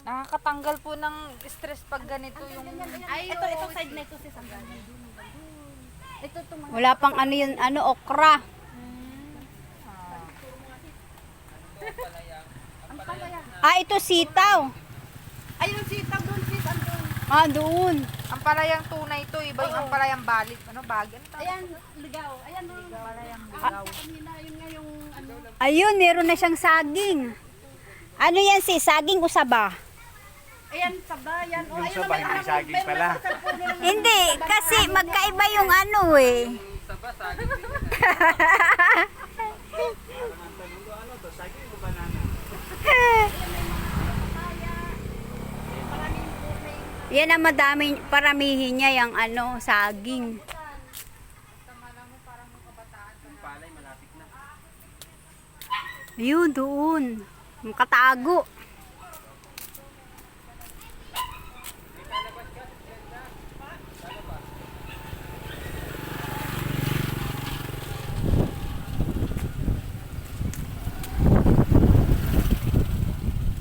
Nakakatanggal po ng stress pag ganito yung... Ay, ito side na ito si Sangga. Ito mga... Wala pang ano yun, ano, okra. Ang palaya. Ah, ito sitaw. Ayun, sitaw doon, sis. Andun. Ah, doon. Ang palayang tunay ito, iba yung ang palayang balit. Ano, bagan? Ayan, ligaw. Ayan, doon. Palayang Ligaw. Kanina, yun nga yung ano. Ayun, meron na siyang saging. Ano yan si saging o saba? Ayan, sabayan. O, ayun Sabay, naman. may saging pala. Hindi, kasi magkaiba yung ano eh. Yan ang madami, paramihin niya yung ano, saging. Ayun, doon. Ang katago.